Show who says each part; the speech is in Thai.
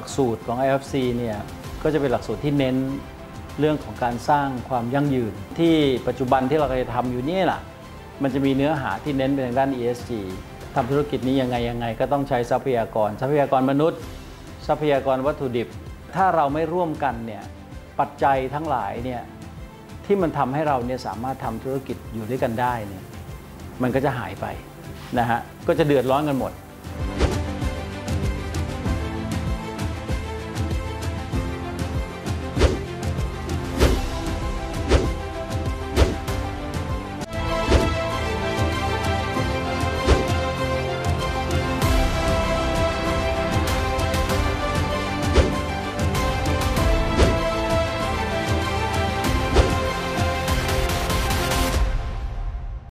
Speaker 1: ลักสูตรของ IFC เนี่ยก็จะเป็นหลักสูตรที่เน้นเรื่องของการสร้างความยั่งยืนที่ปัจจุบันที่เรากำลังทำอยู่นี่แหละมันจะมีเนื้อหาที่เน้นไปทางด้าน ESG ทำธุรกิจนี้ยังไงก็ต้องใช้ทรัพยากรมนุษย์ทรัพยากรวัตถุดิบถ้าเราไม่ร่วมกันเนี่ยปัจจัยทั้งหลายเนี่ยที่มันทำให้เราเนี่ยสามารถทำธุรกิจอยู่ด้วยกันได้เนี่ยมันก็จะหายไปนะฮะก็จะเดือดร้อนกันหมด